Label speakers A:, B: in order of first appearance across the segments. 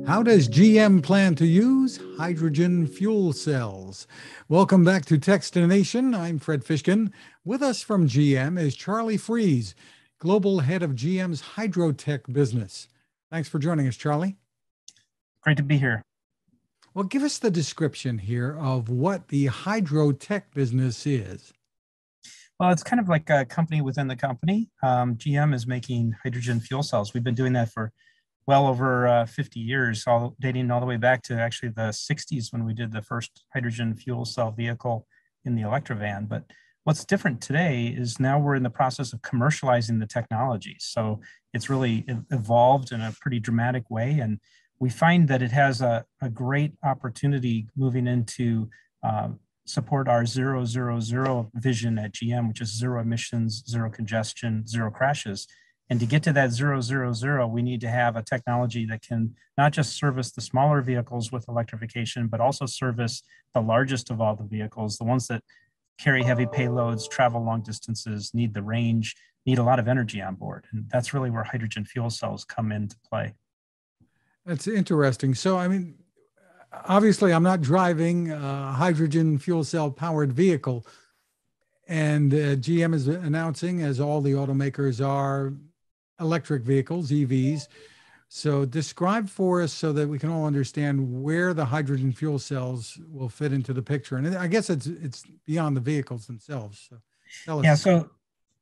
A: How does GM plan to use hydrogen fuel cells? Welcome back to Techstination. I'm Fred Fishkin. With us from GM is Charlie Freese, Global Head of GM's HYDROTEC business. Thanks for joining us, Charlie.
B: Great to be here.
A: Well, give us the description here of what the HYDROTEC business is.
B: Well, it's kind of like a company within the company. GM is making hydrogen fuel cells. We've been doing that for well over 50 years, dating all the way back to actually the 60s when we did the first hydrogen fuel cell vehicle in the Electrovan. But what's different today is now we're in the process of commercializing the technology. So it's really evolved in a pretty dramatic way. And we find that it has a great opportunity moving into support our 000 vision at GM, which is zero emissions, zero congestion, zero crashes. And to get to that 000, we need to have a technology that can not just service the smaller vehicles with electrification, but also service the largest of all the vehicles, the ones that carry heavy payloads, travel long distances, need the range, need a lot of energy on board. And that's really where hydrogen fuel cells come into play.
A: That's interesting. So, I mean, obviously, I'm not driving a hydrogen fuel cell powered vehicle. And GM is announcing, as all the automakers are, electric vehicles, EVs. So describe for us so that we can all understand where the hydrogen fuel cells will fit into the picture. And I guess it's beyond the vehicles themselves. So tell us.
B: Yeah,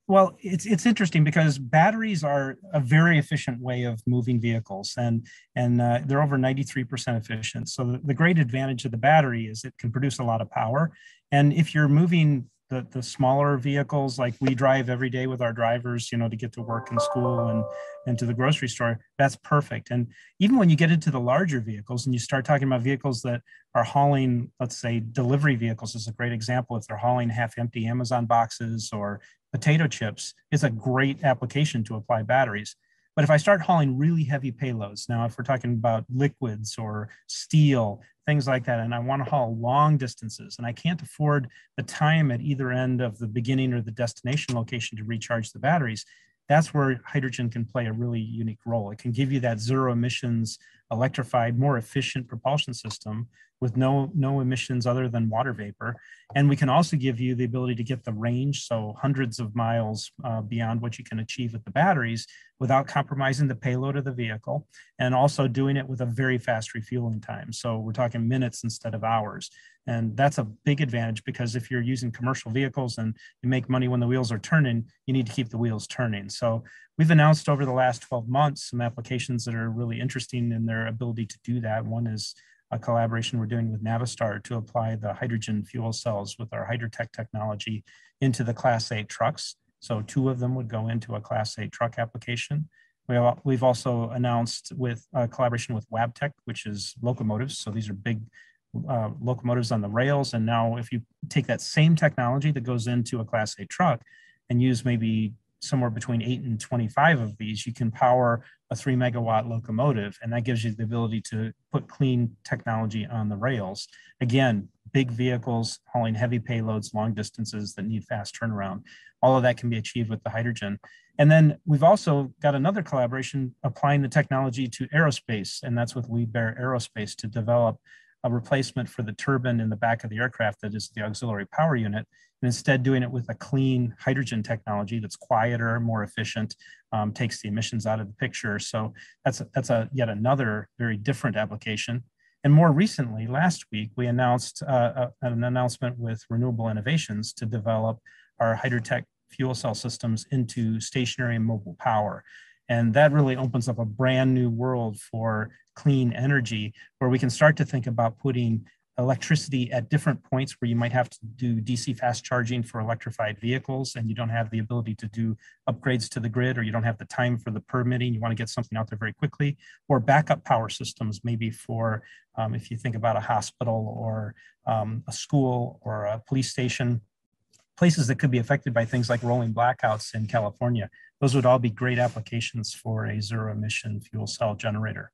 B: well, it's interesting because batteries are a very efficient way of moving vehicles, and they're over 93% efficient. So the great advantage of the battery is it can produce a lot of power. And if you're moving the smaller vehicles like we drive every day with our drivers, to get to work and school and to the grocery store, that's perfect. And even when you get into the larger vehicles and you start talking about vehicles that are hauling, let's say delivery vehicles is a great example. If they're hauling half empty Amazon boxes or potato chips, it's a great application to apply batteries. But if I start hauling really heavy payloads, now if we're talking about liquids or steel, things like that, and I want to haul long distances, and I can't afford the time at either end of the beginning or the destination location to recharge the batteries, that's where hydrogen can play a really unique role. It can give you that zero emissions, electrified, more efficient propulsion system with no emissions other than water vapor. And we can also give you the ability to get the range, so hundreds of miles beyond what you can achieve with the batteries without compromising the payload of the vehicle, and also doing it with a very fast refueling time. So we're talking minutes instead of hours. And that's a big advantage because if you're using commercial vehicles and you make money when the wheels are turning, you need to keep the wheels turning. So we've announced over the last 12 months some applications that are really interesting in their ability to do that. One is a collaboration we're doing with Navistar to apply the hydrogen fuel cells with our HYDROTEC technology into the Class 8 trucks. So 2 of them would go into a Class 8 truck application. We've also announced with a collaboration with Wabtec, which is locomotives. So these are big locomotives on the rails. And now if you take that same technology that goes into a Class 8 truck and use maybe somewhere between 8 and 25 of these, you can power a 3 megawatt locomotive. And that gives you the ability to put clean technology on the rails. Again, big vehicles hauling heavy payloads, long distances that need fast turnaround. All of that can be achieved with the hydrogen. And then we've also got another collaboration applying the technology to aerospace, and that's with Liebherr Aerospace to develop a replacement for the turbine in the back of the aircraft that is the auxiliary power unit, and instead doing it with a clean hydrogen technology that's quieter, more efficient, takes the emissions out of the picture. So that's yet another very different application. And more recently, last week, we announced an announcement with Renewable Innovations to develop our HYDROTEC fuel cell systems into stationary and mobile power. And that really opens up a brand new world for clean energy, where we can start to think about putting electricity at different points where you might have to do DC fast charging for electrified vehicles and you don't have the ability to do upgrades to the grid, or you don't have the time for the permitting, you want to get something out there very quickly, or backup power systems maybe for, if you think about a hospital or a school or a police station, places that could be affected by things like rolling blackouts in California. Those would all be great applications for a zero emission fuel cell generator.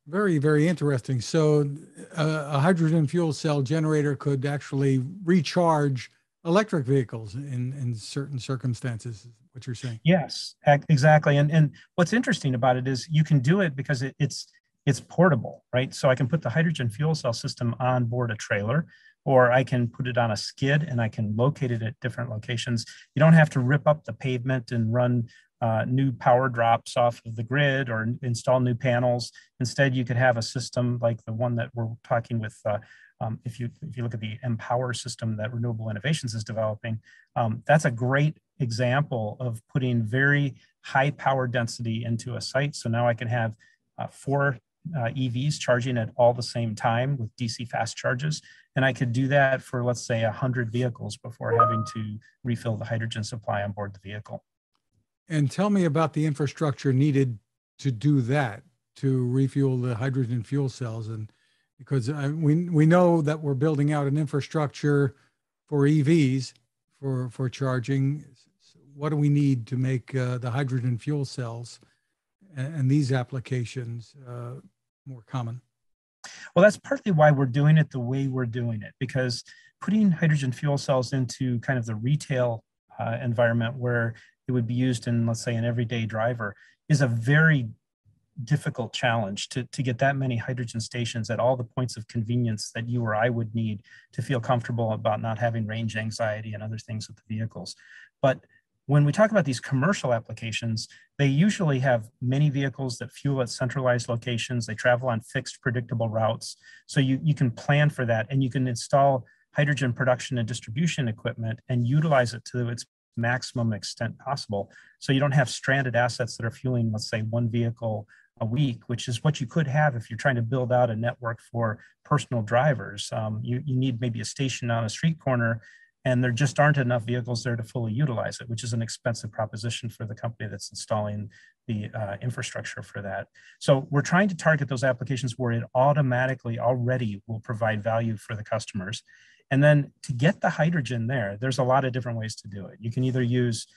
A: Very, very interesting. So a hydrogen fuel cell generator could actually recharge electric vehicles in certain circumstances, is what you're saying.
B: Yes, exactly. And what's interesting about it is you can do it because it's it's portable, right? So I can put the hydrogen fuel cell system on board a trailer, or I can put it on a skid and I can locate it at different locations. You don't have to rip up the pavement and run new power drops off of the grid or install new panels. Instead, you could have a system like the one that we're talking with. If you look at the Empower system that Renewable Innovations is developing, that's a great example of putting very high power density into a site. So now I can have 4 EVs charging at all the same time with DC fast charges. And I could do that for, let's say, 100 vehicles before having to refill the hydrogen supply on board the vehicle.
A: And tell me about the infrastructure needed to do that, to refuel the hydrogen fuel cells. And because we know that we're building out an infrastructure for EVs for charging. What do we need to make the hydrogen fuel cells and these applications more common?
B: Well, that's partly why we're doing it the way we're doing it, because putting hydrogen fuel cells into kind of the retail environment where it would be used in, let's say, an everyday driver is a very difficult challenge to get that many hydrogen stations at all the points of convenience that you or I would need to feel comfortable about not having range anxiety and other things with the vehicles. But when we talk about these commercial applications, they usually have many vehicles that fuel at centralized locations. They travel on fixed, predictable routes. So you can plan for that, and you can install hydrogen production and distribution equipment and utilize it to its maximum extent possible. So you don't have stranded assets that are fueling, let's say, 1 vehicle a week, which is what you could have if you're trying to build out a network for personal drivers. You need maybe a station on a street corner, and there just aren't enough vehicles there to fully utilize it, which is an expensive proposition for the company that's installing the infrastructure for that. So we're trying to target those applications where it automatically already will provide value for the customers. And then to get the hydrogen there, there's a lot of different ways to do it. You can either use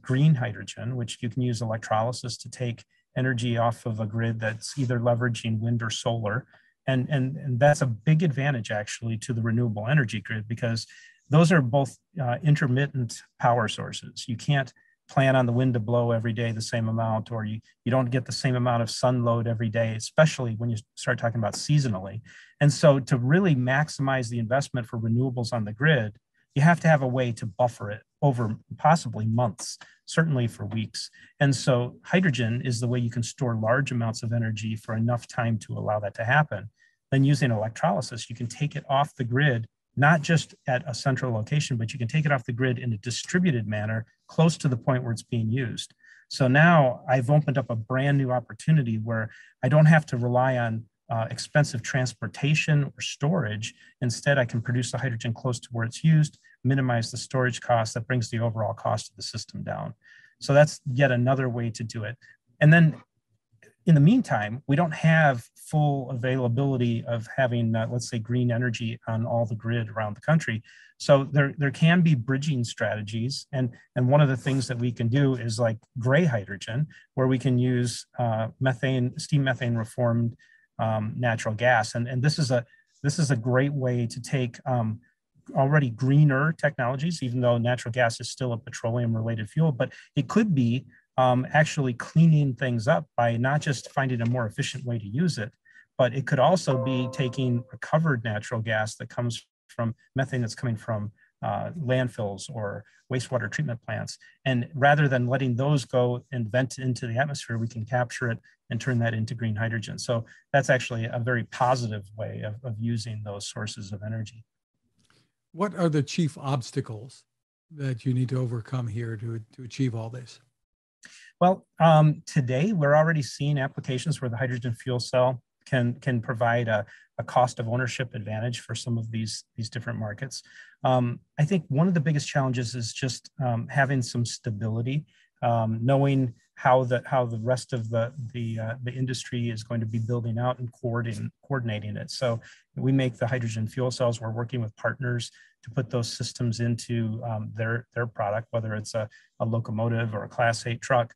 B: green hydrogen, which you can use electrolysis to take energy off of a grid that's either leveraging wind or solar. And that's a big advantage actually to the renewable energy grid, because those are both intermittent power sources. You can't plan on the wind to blow every day the same amount, or you don't get the same amount of sun load every day, especially when you start talking about seasonally. And so to really maximize the investment for renewables on the grid, you have to have a way to buffer it over possibly months, certainly for weeks. And so hydrogen is the way you can store large amounts of energy for enough time to allow that to happen. Then using electrolysis, you can take it off the grid, not just at a central location, but you can take it off the grid in a distributed manner close to the point where it's being used. So now I've opened up a brand new opportunity where I don't have to rely on expensive transportation or storage. Instead, I can produce the hydrogen close to where it's used, minimize the storage cost. That brings the overall cost of the system down. So that's yet another way to do it. And then in the meantime, we don't have full availability of having, let's say, green energy on all the grid around the country. So there can be bridging strategies. And one of the things that we can do is like gray hydrogen, where we can use steam methane reformed natural gas. And this is a great way to take already greener technologies, even though natural gas is still a petroleum related fuel, but it could be actually cleaning things up by not just finding a more efficient way to use it, but it could also be taking recovered natural gas that comes from methane that's coming from landfills or wastewater treatment plants. And rather than letting those go and vent into the atmosphere, we can capture it and turn that into green hydrogen. So that's actually a very positive way of using those sources of energy.
A: What are the chief obstacles that you need to overcome here to achieve all this?
B: Well, today we're already seeing applications where the hydrogen fuel cell can provide a cost of ownership advantage for some of these different markets. I think one of the biggest challenges is just having some stability, knowing how the rest of the industry is going to be building out and coordinating it. So we make the hydrogen fuel cells. We're working with partners to put those systems into their product, whether it's a locomotive or a Class 8 truck.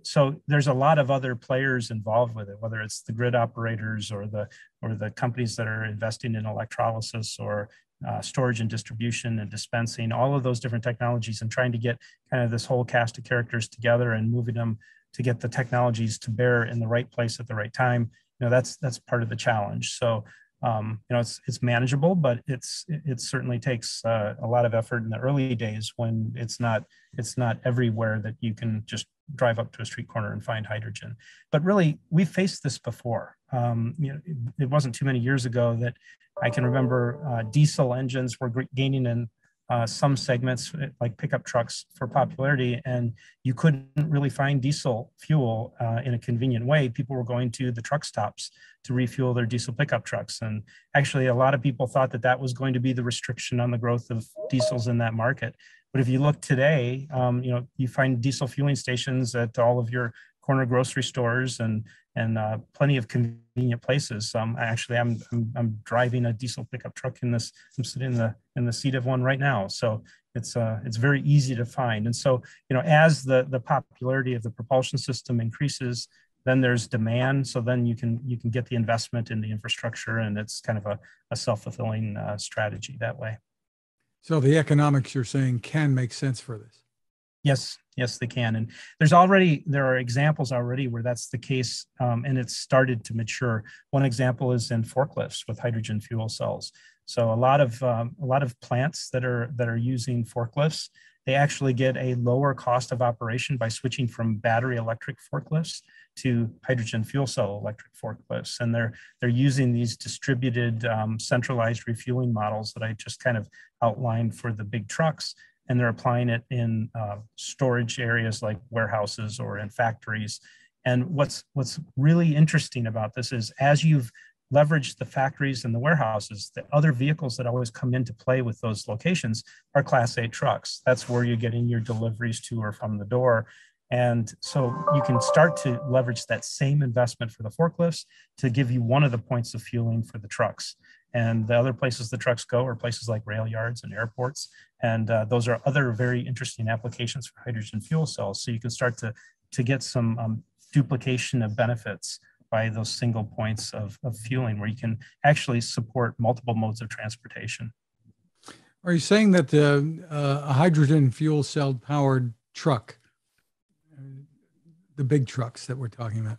B: So there's a lot of other players involved with it, whether it's the grid operators or the companies that are investing in electrolysis or storage and distribution and dispensing, all of those different technologies, and trying to get kind of this whole cast of characters together and moving them to get the technologies to bear in the right place at the right time. that's part of the challenge. So it's manageable, but it certainly takes a lot of effort in the early days when it's not everywhere that you can just drive up to a street corner and find hydrogen. But really, we faced this before. It wasn't too many years ago that I can remember diesel engines were gaining in some segments like pickup trucks for popularity, and you couldn't really find diesel fuel in a convenient way. People were going to the truck stops to refuel their diesel pickup trucks. And actually, a lot of people thought that was going to be the restriction on the growth of diesels in that market. But if you look today, you find diesel fueling stations at all of your corner grocery stores and plenty of convenient places. Actually, I'm driving a diesel pickup truck I'm sitting in the seat of one right now. So it's very easy to find. And so, as the popularity of the propulsion system increases, then there's demand. So then you can get the investment in the infrastructure, and it's kind of a self-fulfilling strategy that way.
A: So the economics you're saying can make sense for this.
B: Yes, they can. And there are examples already where that's the case, and it's started to mature. One example is in forklifts with hydrogen fuel cells. So a lot of plants that are using forklifts, they actually get a lower cost of operation by switching from battery electric forklifts to hydrogen fuel cell electric forklifts. And they're using these distributed centralized refueling models that I just kind of outlined for the big trucks. And they're applying it in storage areas like warehouses or in factories. And what's really interesting about this is, as you've leveraged the factories and the warehouses, the other vehicles that always come into play with those locations are Class 8 trucks. That's where you're getting your deliveries to or from the door. And so you can start to leverage that same investment for the forklifts to give you one of the points of fueling for the trucks. And the other places the trucks go are places like rail yards and airports. And those are other very interesting applications for hydrogen fuel cells. So you can start to get some duplication of benefits by those single points of fueling, where you can actually support multiple modes of transportation.
A: Are you saying that a hydrogen fuel cell powered truck, the big trucks that we're talking about,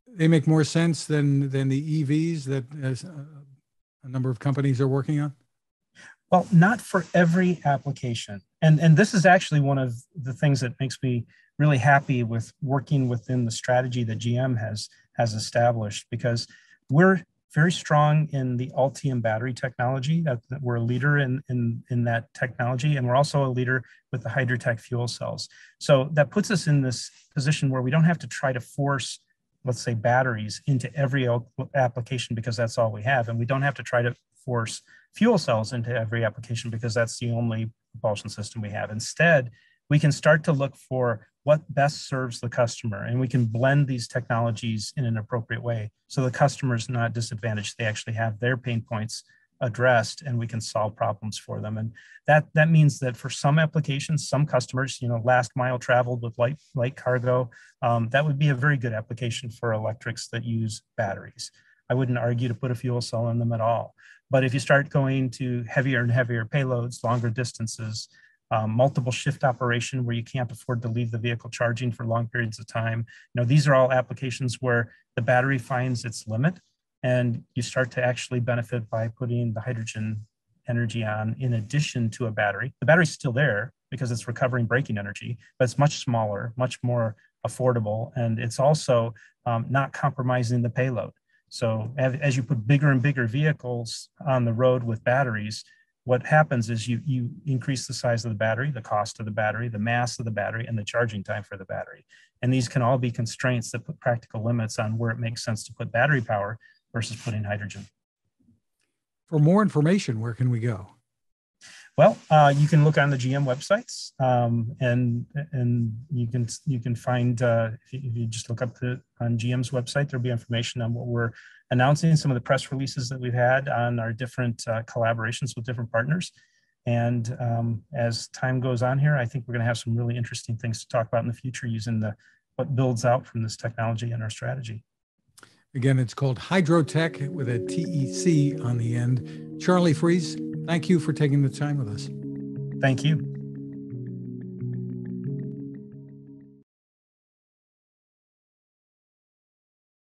A: they make more sense than the EVs that a number of companies are working on?
B: Well, not for every application. And this is actually one of the things that makes me really happy with working within the strategy that GM has established, because we're very strong in the Ultium battery technology. That we're a leader in that technology, and we're also a leader with the HYDROTEC fuel cells. So that puts us in this position where we don't have to try to force, let's say, batteries into every application because that's all we have, and we don't have to try to force fuel cells into every application because that's the only propulsion system we have. Instead, we can start to look for what best serves the customer, and we can blend these technologies in an appropriate way so the customer is not disadvantaged. They actually have their pain points addressed, and we can solve problems for them. And that means that for some applications, some customers, last mile traveled with light cargo, that would be a very good application for electrics that use batteries. I wouldn't argue to put a fuel cell in them at all. But if you start going to heavier and heavier payloads, longer distances, multiple shift operation where you can't afford to leave the vehicle charging for long periods of time, these are all applications where the battery finds its limit, and you start to actually benefit by putting the hydrogen energy on in addition to a battery. The battery's still there because it's recovering braking energy, but it's much smaller, much more affordable, and it's also not compromising the payload. So as you put bigger and bigger vehicles on the road with batteries, what happens is you increase the size of the battery, the cost of the battery, the mass of the battery, and the charging time for the battery. And these can all be constraints that put practical limits on where it makes sense to put battery power versus putting hydrogen.
A: For more information, where can we go?
B: Well, you can look on the GM websites, and you can find, if you just look up on GM's website, there'll be information on what we're announcing, some of the press releases that we've had on our different collaborations with different partners. And as time goes on here, I think we're going to have some really interesting things to talk about in the future using what builds out from this technology and our strategy.
A: Again, it's called HYDROTEC with a TEC on the end. Charlie Freese, thank you for taking the time with us.
B: Thank you.